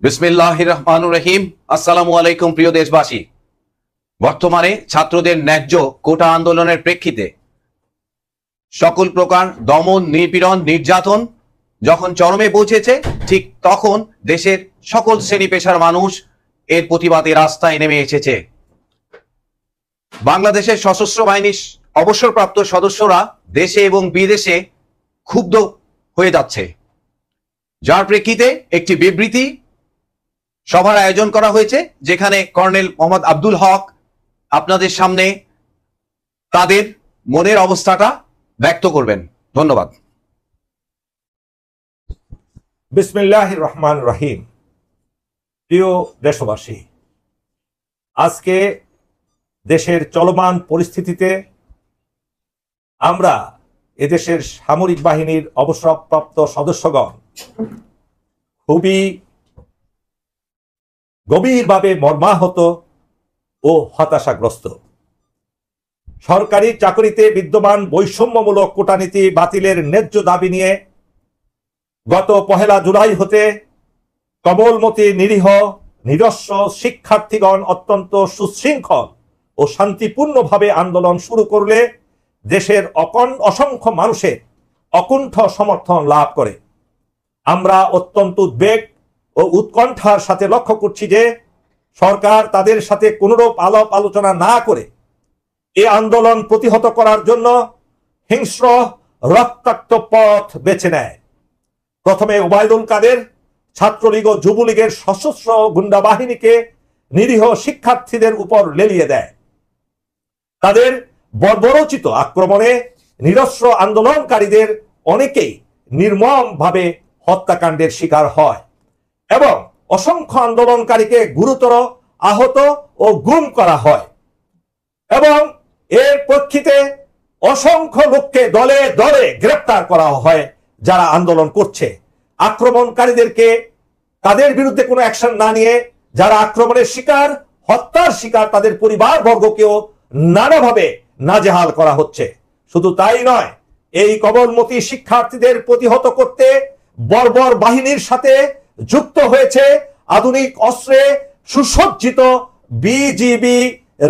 বিসমিল্লাহির রহমানির রহিম। আসসালামু আলাইকুম প্রিয় দেশবাসী। বর্তমানে ছাত্রদের ন্যায্য কোটা আন্দোলনের প্রেক্ষিতে সকল প্রকার দমন, নিপীড়ন, নির্যাতন যখন চরমে পৌঁছেছে, ঠিক তখন দেশের সকল শ্রেণী পেশার মানুষ এর প্রতিবাদে রাস্তায় নেমে এসেছে। বাংলাদেশের সশস্ত্র বাহিনীর অবসরপ্রাপ্ত সদস্যরা দেশে এবং বিদেশে ক্ষুব্ধ হয়ে যাচ্ছে, যার প্রেক্ষিতে একটি বিবৃতি সভার আয়োজন করা হয়েছে, যেখানে কর্নেল মোহাম্মদ আব্দুল হক আপনাদের সামনে তাদের মনের অবস্থাটা ব্যক্ত করবেন। ধন্যবাদ। বিসমিল্লাহির রহমানির রহিম। প্রিয় দেশবাসী, আজকে দেশের চলমান পরিস্থিতিতে আমরা এদেশের সামরিক বাহিনীর অবসরপ্রাপ্ত সদস্যগণ খুবই গভীরভাবে মর্মাহত ও হতাশাগ্রস্ত। সরকারি চাকরিতে বিদ্যমান বৈষম্যমূলক কোটানীতি বাতিলের ন্যায্য দাবি নিয়ে গত 1 জুলাই হতে কমলমতি নিরীহ নিরস্ব শিক্ষার্থীগণ অত্যন্ত সুশৃঙ্খল ও শান্তিপূর্ণভাবে আন্দোলন শুরু করলে দেশের অসংখ্য মানুষের অকুণ্ঠ সমর্থন লাভ করে। আমরা অত্যন্ত উদ্বেগ ও উৎকণ্ঠার সাথে লক্ষ্য করছি যে সরকার তাদের সাথে কোনরূপ আলাপ আলোচনা না করে এই আন্দোলন প্রতিহত করার জন্য হিংস্র রক্তাক্ত পথ বেছে নেয়। প্রথমে ওবায়দুল কাদের ছাত্রলীগ ও যুবলীগের সশস্ত্র গুন্ডা বাহিনীকে নিরীহ শিক্ষার্থীদের উপর লেলিয়ে দেয়। তাদের বর্বরোচিত আক্রমণে নিরস্ত্র আন্দোলনকারীদের অনেকেই নির্মমভাবে হত্যাকাণ্ডের শিকার হয় এবং অসংখ্য আন্দোলনকারীকে গুরুতর আহত ও গুম করা হয় এবং এর প্রেক্ষিতে অসংখ্য লোককে দলে দলে গ্রেপ্তার করা হয়। যারা আন্দোলন করছে, আক্রমণকারীদেরকে তাদের বিরুদ্ধে কোনো অ্যাকশন না নিয়ে যারা আক্রমণের শিকার, হত্যার শিকার, তাদের পরিবার বর্গকেও নানাভাবে নাজেহাল করা হচ্ছে। শুধু তাই নয়, এই কমলমতি শিক্ষার্থীদের প্রতিহত করতে বর্বর বাহিনীর সাথে যুক্ত হয়েছে আধুনিক অস্ত্রে সুসজ্জিত বিজিবি,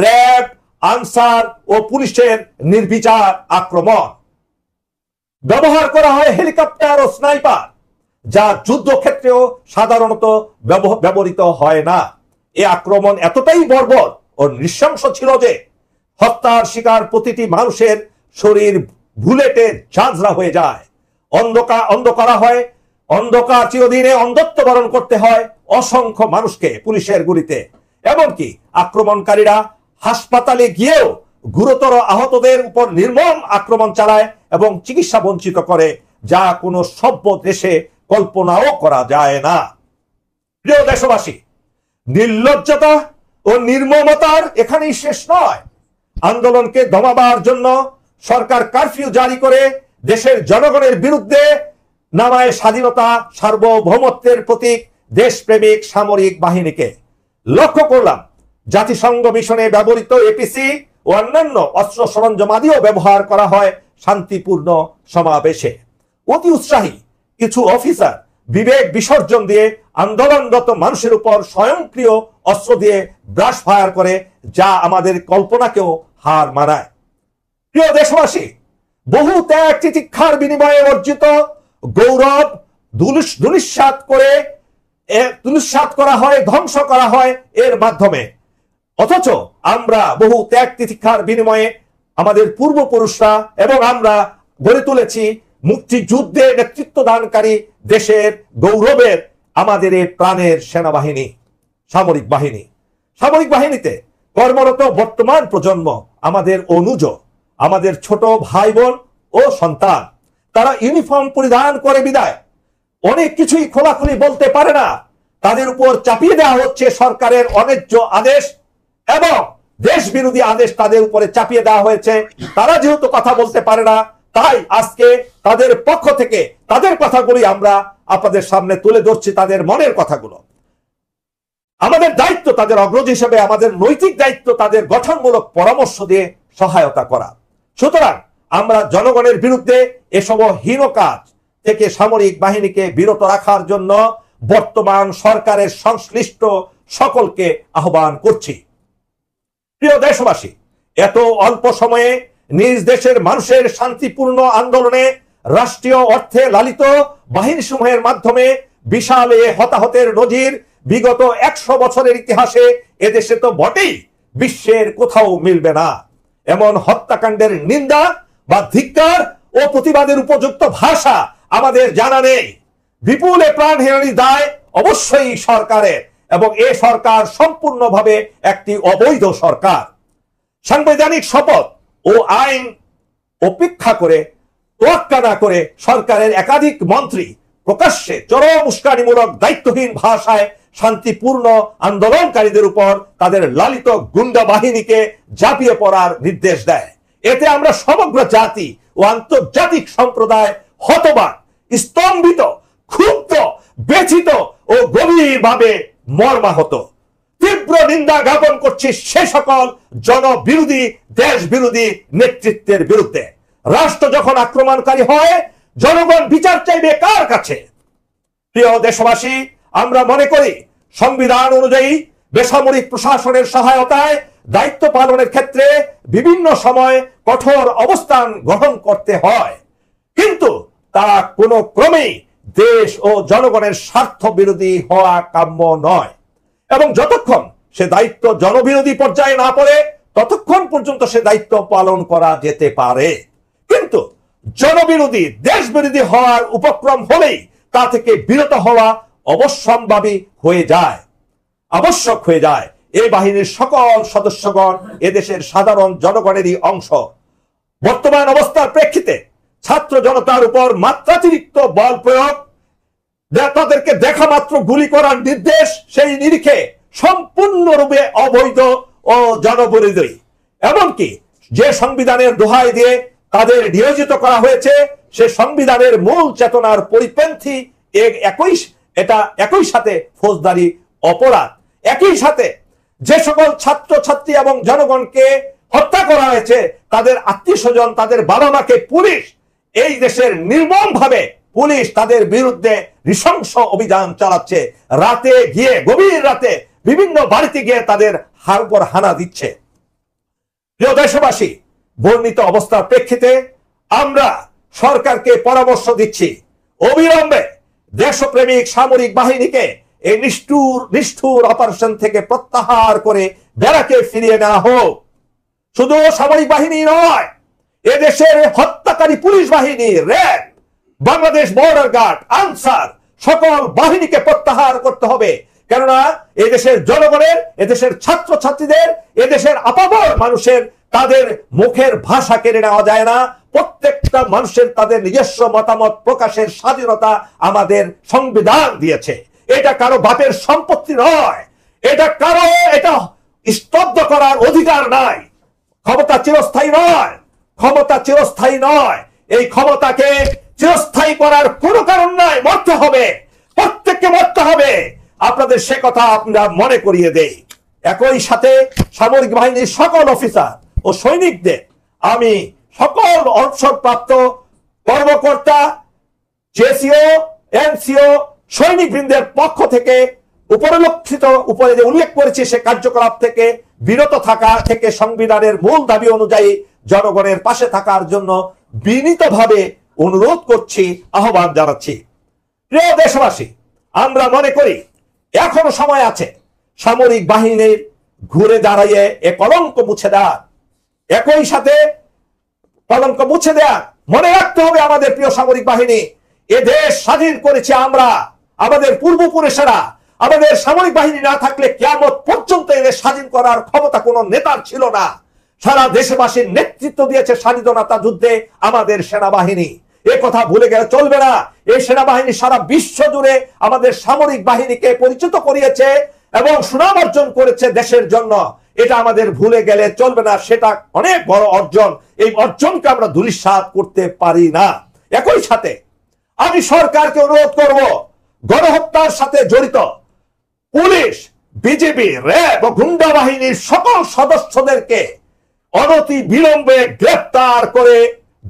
র্যাব, আনসার ও পুলিশের নির্বিচার আক্রমণ। ব্যবহার করা হয় হেলিকপ্টার ও স্নাইপার, যা যুদ্ধক্ষেত্রেও সাধারণত ব্যবহৃত হয় না। এই আক্রমণ এতটাই বর্বর ও নৃশংস ছিল যে হত্যার শিকার প্রতিটি মানুষের শরীর বুলেটে ঝাঁঝরা হয়ে যায়, অন্ধ করা হয়। অন্ধকার চিরদিনে অন্ধত্ব বরণ করতে হয় অসংখ্য মানুষকে পুলিশের গুলিতে। এমনকি আক্রমণকারীরা হাসপাতালে গিয়েও গুরুতর আহতদের উপর নির্মম আক্রমণ চালায় এবং চিকিৎসা বঞ্চিত করে, যা কোনো সভ্য দেশে কল্পনাও করা যায় না। প্রিয় দেশবাসী, নির্লজ্জতা ও নির্মমতার এখানেই শেষ নয়। আন্দোলনকে দমাবার জন্য সরকার কারফিউ জারি করে দেশের জনগণের বিরুদ্ধে নামায় স্বাধীনতা, সার্বভৌমত্বের প্রতীক দেশপ্রেমিক সামরিক বাহিনীকে। লক্ষ্য করলাম জাতিসংঘ মিশনে ব্যবহৃত এপিসি ও অন্যান্য অস্ত্র সরঞ্জামাদিও ব্যবহার করা হয় শান্তিপূর্ণ সমাবেশে। অতি উৎসাহী কিছু অফিসার বিবেক বিসর্জন দিয়ে আন্দোলনরত মানুষের উপর স্বয়ংক্রিয় অস্ত্র দিয়ে ব্রাশ ফায়ার করে, যা আমাদের কল্পনাকেও হার মানায়। প্রিয় দেশবাসী, বহু ত্যাগ তিতিক্ষার বিনিময়ে অর্জিত গৌরব ধূলিসাৎ করা হয়, ধ্বংস করা হয় এর মাধ্যমে। অথচ আমরা বহু ত্যাগ তিতিক্ষার বিনিময়ে আমাদের পূর্বপুরুষরা এবং আমরা গড়ে তুলেছি মুক্তিযুদ্ধে নেতৃত্ব দানকারী দেশের গৌরবের আমাদের এই প্রাণের সেনাবাহিনী, সামরিক বাহিনী। সামরিক বাহিনীতে কর্মরত বর্তমান প্রজন্ম আমাদের অনুজ, আমাদের ছোট ভাই বোন ও সন্তান। তারা ইউনিফর্ম পরিধান করে বিদায় অনেক কিছুই খোলাখুলি বলতে পারে না। তাদের উপর চাপিয়ে দেওয়া হচ্ছে সরকারের অন্যায্য আদেশ এবং দেশ বিরোধী আদেশ তাদের উপরে চাপিয়ে দেওয়া হয়েছে। তারা যেহেতু কথা বলতে পারে না, তাই আজকে তাদের পক্ষ থেকে তাদের কথাগুলি আমরা আপনাদের সামনে তুলে ধরছি, তাদের মনের কথাগুলো। আমাদের দায়িত্ব তাদের অগ্রজ হিসেবে, আমাদের নৈতিক দায়িত্ব তাদের গঠনমূলক পরামর্শ দিয়ে সহায়তা করা। সুতরাং আমরা জনগণের বিরুদ্ধে এসব হীন কাজ থেকে সামরিক বাহিনীকে বিরত রাখার জন্য বর্তমান সরকারের সংশ্লিষ্ট সকলকে আহ্বান করছি। প্রিয় দেশবাসী, এত অল্প সময়ে নিজ দেশের মানুষের শান্তিপূর্ণ আন্দোলনে রাষ্ট্রীয় অর্থে লালিত বাহিনী সমূহের মাধ্যমে বিশাল এ হতাহতের নজির বিগত 100 বছরের ইতিহাসে এদেশে তো বটেই, বিশ্বের কোথাও মিলবে না। এমন হত্যাকাণ্ডের নিন্দা বা ধিক্কার ও প্রতিবাদের উপযুক্ত ভাষা আমাদের জানা নেই। বিপুল প্রাণহানির দায় অবশ্যই সরকারের, এবং এ সরকার সম্পূর্ণভাবে একটি অবৈধ সরকার। সাংবিধানিক শপথ ও আইন উপেক্ষা করে, তোয়াক্কা না করে সরকারের একাধিক মন্ত্রী প্রকাশ্যে চরম উস্কানিমূলক দায়িত্বহীন ভাষায় শান্তিপূর্ণ আন্দোলনকারীদের উপর তাদের লালিত গুন্ডা বাহিনীকে ঝাঁপিয়ে পড়ার নির্দেশ দেয়। এতে আমরা সমগ্র জাতি ও আন্তর্জাতিক সম্প্রদায় হতবাক, স্তম্ভিত, ক্ষুব্ধ, ব্যথিত ও গভীরভাবে মর্মাহত। তীব্র নিন্দা জ্ঞাপন করছি সে সকল জনবিরোধী, দেশ বিরোধী নেতৃত্বের বিরুদ্ধে। রাষ্ট্র যখন আক্রমণকারী হয়, জনগণ বিচার চাইবে কার কাছে? প্রিয় দেশবাসী, আমরা মনে করি সংবিধান অনুযায়ী বেসামরিক প্রশাসনের সহায়তায় দায়িত্ব পালনের ক্ষেত্রে বিভিন্ন সময় কঠোর অবস্থান গ্রহণ করতে হয়, কিন্তু তা কোনো ক্রমেই দেশ ও জনগণের স্বার্থ বিরোধী হওয়া কাম্য নয়। এবং যতক্ষণ সে দায়িত্ব জনবিরোধী পর্যায়ে না পড়ে, ততক্ষণ পর্যন্ত সে দায়িত্ব পালন করা যেতে পারে। কিন্তু জনবিরোধী, দেশ বিরোধী হওয়ার উপক্রম হলেই তা থেকে বিরত হওয়া অবশ্যম্ভাবী হয়ে যায়, আবশ্যক হয়ে যায়। এই বাহিনীর সকল সদস্যগণ এদেশের সাধারণ জনগণেরই অংশ। বর্তমান অবস্থার প্রেক্ষিতে ছাত্র জনতার উপর মাত্রাতিরিক্ত বল প্রয়োগ, তাদেরকে দেখা মাত্র গুলি করার নির্দেশ, সেই নিরিখে সম্পূর্ণরূপে অবৈধ ও জনবিরোধী। এমনকি যে সংবিধানের দোহাই দিয়ে তাদের নিয়োজিত করা হয়েছে, সে সংবিধানের মূল চেতনার পরিপন্থী এটা একই সাথে ফৌজদারি অপরাধ। একই সাথে যে সকল ছাত্র ছাত্রী এবং জনগণকে হত্যা করা হয়েছে, তাদের আত্মীয় স্বজন, তাদের বাবা মাকে পুলিশ, এই দেশের নির্মমভাবে পুলিশ তাদের বিরুদ্ধে নৃশংস অভিযান চালাচ্ছে। রাতে গিয়ে, গভীর রাতে বিভিন্ন বাড়িতে গিয়ে তাদের উপর হানা দিচ্ছে। প্রিয় দেশবাসী, বর্ণিত অবস্থার প্রেক্ষিতে আমরা সরকারকে পরামর্শ দিচ্ছি, অবিলম্বে দেশপ্রেমিক সামরিক বাহিনীকে এই নিষ্ঠুর অপারেশন থেকে প্রত্যাহার করে ব্যারাকে ফিরিয়ে নেওয়া হোক। শুধু সামরিক বাহিনী নয়, এদেশের হত্যাকারী পুলিশ বাহিনী, RAB, Bangladesh border guard, Ansar, সকল বাহিনীকে প্রত্যাহার করতে হবে। কেননা এদেশের জনগণের, এদেশের ছাত্র ছাত্রীদের, এদেশের আপামর মানুষের তাদের মুখের ভাষা কেড়ে নেওয়া যায় না। প্রত্যেকটা মানুষের তাদের নিজস্ব মতামত প্রকাশের স্বাধীনতা আমাদের সংবিধান দিয়েছে। এটা কারো বাপের সম্পত্তি নয়, এটা স্তব্ধ করার অধিকার নাই। ক্ষমতা চিরস্থায়ী নয়, ক্ষমতা চিরস্থায়ী নয়। এই ক্ষমতাকে চিরস্থায়ী করার কোনো কারণ নাই। মরতে হবে, প্রত্যেককে মরতে হবে। আপনাদের সে কথা আমরা মনে করিয়ে দেই। একই সাথে সামরিক বাহিনীর সকল অফিসার ও সৈনিকদের আমি সকল অবসরপ্রাপ্ত কর্মকর্তা, জেসিও, এনসিও, সৈনিকবৃন্দের পক্ষ থেকে উপরে যে উল্লেখ করেছি সে কার্যকলাপ থেকে বিরত থাকা থেকে সংবিধানের মূল দাবি অনুযায়ী জনগণের পাশে থাকার জন্য বিনীতভাবে অনুরোধ করছি, আহ্বান জানাচ্ছি। প্রিয় দেশবাসী, আমরা মনে করি এখনো সময় আছে সামরিক বাহিনীর ঘুরে দাঁড়িয়ে এ কলঙ্ক মুছে দেওয়া। একই সাথে কলঙ্ক মুছে দেয়া, মনে রাখতে হবে আমাদের প্রিয় সামরিক বাহিনী, এ দেশ স্বাধীন করেছে আমরা, আমাদের পূর্বপুরুষেরা। আমাদের সামরিক বাহিনী না থাকলে কিয়ামত পর্যন্ত এদের স্বাধীন করার ক্ষমতা কোনো নেতার ছিল না। সারা দেশবাসীর নেতৃত্ব দিয়েছে স্বাধীনতা যুদ্ধে আমাদের সেনাবাহিনী। এ কথা ভুলে গেলে চলবে না। এই সেনাবাহিনী সারা বিশ্ব জুড়ে আমাদের সামরিক বাহিনীকে পরিচিত করিয়েছে এবং সুনাম অর্জন করেছে দেশের জন্য। এটা আমাদের ভুলে গেলে চলবে না। সেটা অনেক বড় অর্জন। এই অর্জনকে আমরা ধূলিসাৎ করতে পারি না। একই সাথে আমি সরকারকে অনুরোধ করব, গণহত্যার সাথে জড়িত পুলিশ, বিজেপি, র্যাব ও গুন্ডা বাহিনীর সকল সদস্যদেরকে অনতি বিলম্বে গ্রেফতার করে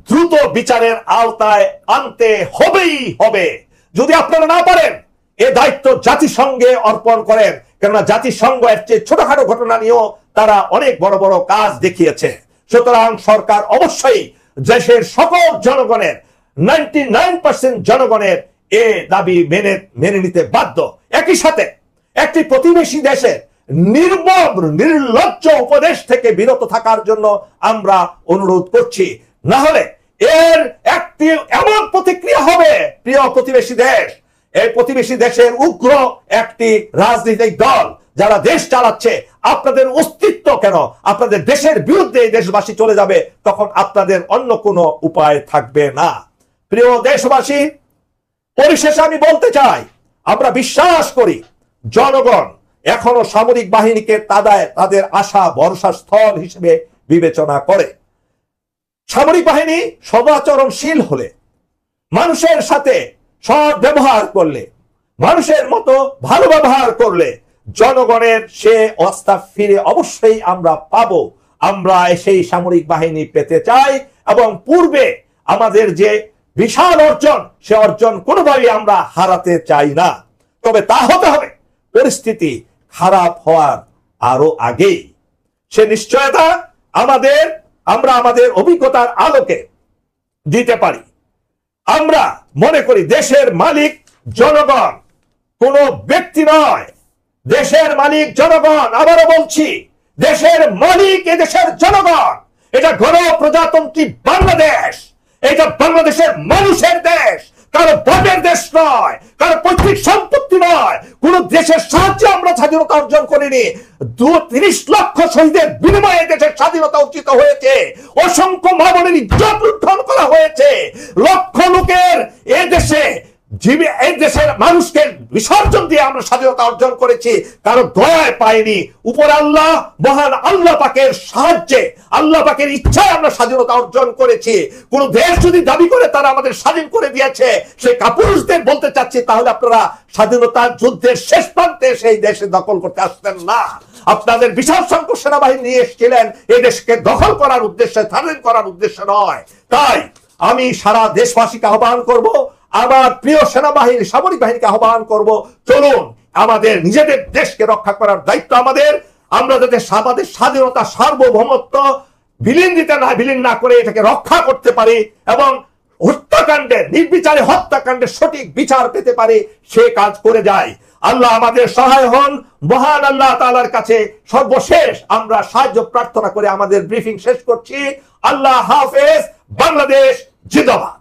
দ্রুত বিচারের আওতায় আনতে হবেই হবে। যদি আপনারা না পারেন, এ দায়িত্ব জাতিসংঘে অর্পণ করেন, কেননা জাতিসংঘ এর চেয়ে ছোটখাটো ঘটনা নিয়েও তারা অনেক বড় বড় কাজ দেখিয়েছে। সুতরাং সরকার অবশ্যই দেশের সকল জনগণের 99% জনগণের এ দাবি মেনে নিতে বাধ্য। একই সাথে একটি প্রতিবেশী দেশের নির্মম নির্লজ্জ উপদেশ থেকে বিরত থাকার জন্য আমরা অনুরোধ করছি। না হলে এর একটি এমন প্রতিক্রিয়া হবে, প্রিয় প্রতিবেশী দেশ, এই প্রতিবেশী দেশের উগ্র একটি রাজনৈতিক দল যারা দেশ চালাচ্ছে, আপনাদের অস্তিত্ব কেন, আপনাদের দেশের বিরুদ্ধে এই দেশবাসী চলে যাবে, তখন আপনাদের অন্য কোনো উপায় থাকবে না। প্রিয় দেশবাসী, পরিশেষে আমি বলতে চাই, আমরা বিশ্বাস করি জনগণ এখনো সামরিক বাহিনীকে তাদের আশা ভরসা স্থল হিসেবে বিবেচনা করে। সামরিক বাহিনী সদাচরণশীল হলে, মানুষের সাথে সৎ ব্যবহার করলে, মানুষের মতো ভালো ব্যবহার করলে জনগণের সে আস্থা ফিরে অবশ্যই আমরা পাবো। আমরা সেই সামরিক বাহিনী পেতে চাই এবং পূর্বে আমাদের যে বিশাল অর্জন, সে অর্জন কোনোভাবেই আমরা হারাতে চাই না। তবে তা হতে হবে পরিস্থিতি খারাপ হওয়ার আরো আগেই। সে নিশ্চয়তা আমরা আমাদের অভিজ্ঞতার আলোকে দিতে পারি। আমরা মনে করি দেশের মালিক জনগণ, কোনো ব্যক্তি নয়। দেশের মালিক জনগণ। আবারও বলছি, দেশের মালিক এ দেশের জনগণ। এটা গণপ্রজাতন্ত্রী বাংলাদেশ, এটা বাংলাদেশের মানুষের দেশ, কারো ভোটের দেশ নয়, কারো পৈতৃক সম্পত্তি নয়। কোন দেশের সাহায্যে আমরা স্বাধীনতা অর্জন করিনি। 30 লক্ষ শহীদের বিনিময়ে দেশের স্বাধীনতা অর্জিত হয়েছে। অসংখ্য মা বোনের ইজ্জত লুণ্ঠন করা হয়েছে। লক্ষ লোকের এ দেশের মানুষকে বিসর্জন দিয়ে আমরা স্বাধীনতা অর্জন করেছি, কারো দয়ায় পাইনি। উপর আল্লাহ, মহান আল্লাহ পাকের সাহায্যে, আল্লাহ পাকের ইচ্ছায় আমরা স্বাধীনতা অর্জন করেছি। কোন দেশ যদি দাবি করে তারা আমাদের স্বাধীন করে দিয়েছে, সেই কাপুরুষদের বলতে চাচ্ছি, তাহলে আপনারা স্বাধীনতার যুদ্ধের শেষ প্রান্তে সেই দেশে দখল করতে আসতেন না। আপনাদের বিশাল সংখ্যক সেনাবাহিনী নিয়ে এসেছিলেন এই দেশকে দখল করার উদ্দেশ্যে, স্বাধীন করার উদ্দেশ্যে নয়। তাই আমি সারা দেশবাসীকে আহ্বান করব, আমার প্রিয় সেনাবাহিনী, সামরিক বাহিনীকে আহ্বান করব, চলুন আমাদের নিজেদের দেশকে রক্ষা করার দায়িত্ব আমাদের। আমরা যাতে আমাদের স্বাধীনতা, সার্বভৌমত্ব বিলীন না করে এটাকে রক্ষা করতে পারি এবং হত্যাকাণ্ডের, নির্বিচারে হত্যাকাণ্ডের সঠিক বিচার পেতে পারি, সে কাজ করে যাই। আল্লাহ আমাদের সহায় হন। মহান আল্লাহ তাআলার কাছে সর্বশেষ আমরা সাহায্য প্রার্থনা করে আমাদের ব্রিফিং শেষ করছি। আল্লাহ হাফেজ। বাংলাদেশ জিন্দাবাদ।